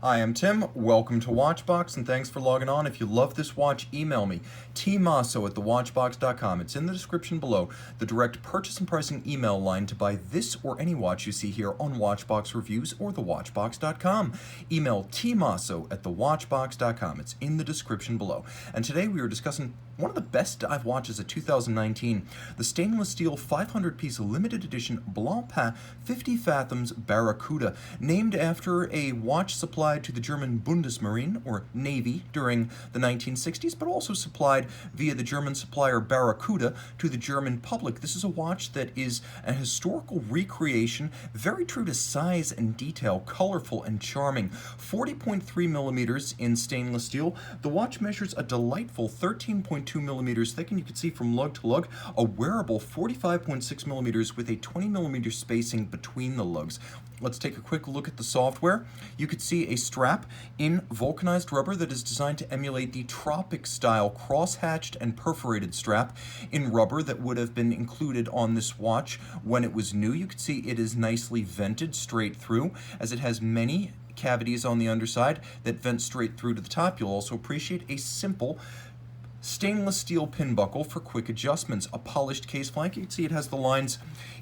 Hi, I'm Tim. Welcome to Watchbox, and thanks for logging on. If you love this watch, email me, tmosso at thewatchbox.com. It's in the description below, the direct purchase and pricing email line to buy this or any watch you see here on Watchbox Reviews or thewatchbox.com. Email tmosso at thewatchbox.com. It's in the description below. And today we are discussing one of the best dive watches of 2019, the stainless steel 500-piece limited edition Blancpain 50 Fathoms Barakuda, named after a watch supplied to the German Bundesmarine, or Navy, during the 1960s, but also supplied via the German supplier Barakuda to the German public. This is a watch that is a historical recreation, very true to size and detail, colorful and charming. 40.3 millimeters in stainless steel. The watch measures a delightful 13.2 millimeters thick, and you can see from lug to lug, a wearable 45.6 millimeters with a 20 millimeter spacing between the lugs. Let's take a quick look at the software. You could see a strap in vulcanized rubber that is designed to emulate the tropic style cross-hatched and perforated strap in rubber that would have been included on this watch when it was new. You can see it is nicely vented straight through, as it has many cavities on the underside that vent straight through to the top. You'll also appreciate a simple stainless steel pin buckle for quick adjustments. A polished case flank. You can see it has the lines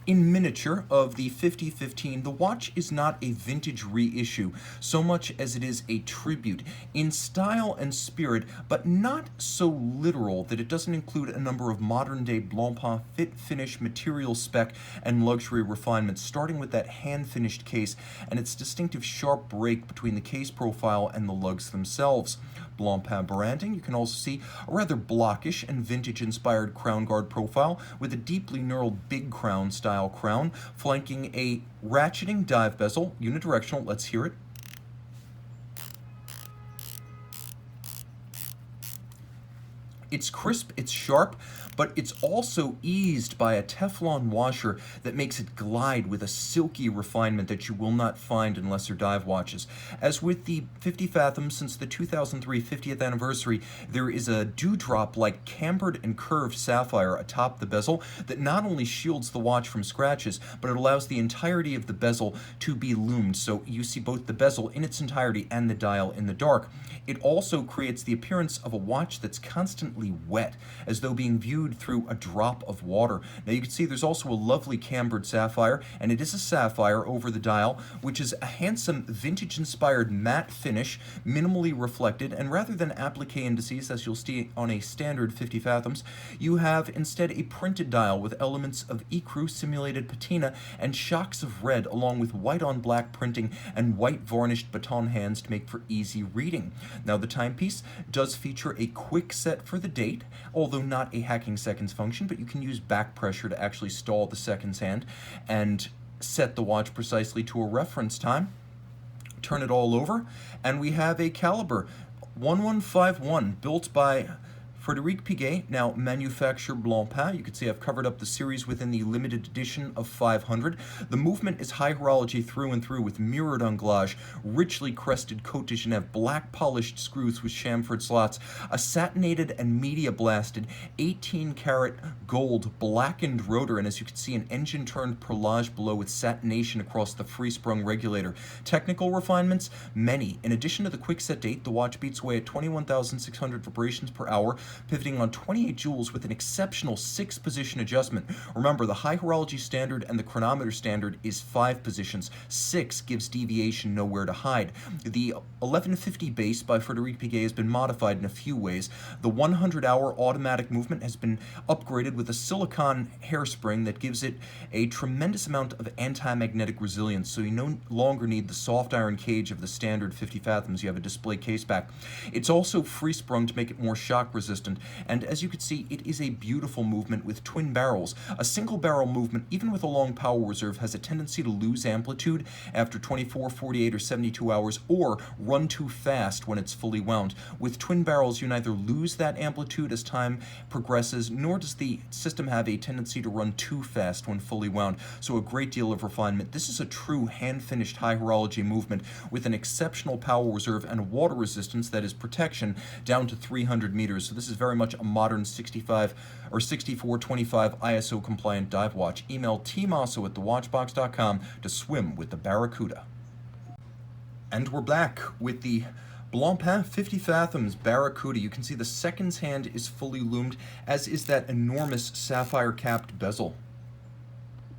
in miniature of the 5015. The watch is not a vintage reissue so much as it is a tribute in style and spirit, but not so literal that it doesn't include a number of modern day Blancpain fit finish, material spec, and luxury refinements, starting with that hand finished case and its distinctive sharp break between the case profile and the lugs themselves. Blancpain branding. You can also see a rather blockish and vintage-inspired crown guard profile with a deeply knurled big crown style crown, flanking a ratcheting dive bezel, unidirectional. Let's hear it. It's crisp, it's sharp, but it's also eased by a Teflon washer that makes it glide with a silky refinement that you will not find in lesser dive watches. As with the 50 Fathoms, since the 2003 50th anniversary, there is a dewdrop-like cambered and curved sapphire atop the bezel that not only shields the watch from scratches, but it allows the entirety of the bezel to be lumed, so you see both the bezel in its entirety and the dial in the dark. It also creates the appearance of a watch that's constantly wet, as though being viewed through a drop of water. Now you can see there's also a lovely cambered sapphire, and it is a sapphire over the dial, which is a handsome vintage-inspired matte finish, minimally reflected, and rather than applique indices, as you'll see on a standard 50 Fathoms, you have instead a printed dial with elements of ecru simulated patina and shocks of red, along with white on black printing and white varnished baton hands to make for easy reading. Now the timepiece does feature a quick set for the date, although not a hacking seconds function, but you can use back pressure to actually stall the seconds hand and set the watch precisely to a reference time. Turn it all over, and we have a caliber 1151 built by Frederic Piguet, now manufacturer Blancpain. You can see I've covered up the series within the limited edition of 500. The movement is high horology through and through with mirrored anglage, richly crested Cote de Genève, black polished screws with chamfered slots, a satinated and media blasted 18-karat gold blackened rotor, and as you can see an engine turned perlage below with satination across the free sprung regulator. Technical refinements, many. In addition to the quick set date, the watch beats away at 21,600 vibrations per hour, pivoting on 28 joules with an exceptional 6-position adjustment. Remember, the high horology standard and the chronometer standard is 5 positions. 6 gives deviation nowhere to hide. The 1150 base by Frederic Piguet has been modified in a few ways. The 100-hour automatic movement has been upgraded with a silicone hairspring that gives it a tremendous amount of anti-magnetic resilience, so you no longer need the soft iron cage of the standard 50 Fathoms. You have a display case back. It's also free sprung to make it more shock resistant, and as you can see, it is a beautiful movement with twin barrels. A single barrel movement, even with a long power reserve, has a tendency to lose amplitude after 24, 48, or 72 hours, or run too fast when it's fully wound. With twin barrels, you neither lose that amplitude as time progresses, nor does the system have a tendency to run too fast when fully wound, so a great deal of refinement. This is a true hand-finished high horology movement with an exceptional power reserve and a water resistance that is protection down to 300 meters, so this is very much a modern 65 or 6425 ISO compliant dive watch. Email tmosso at thewatchbox.com to swim with the Barakuda. And we're back with the Blancpain 50 Fathoms Barakuda. You can see the second's hand is fully loomed, as is that enormous sapphire-capped bezel.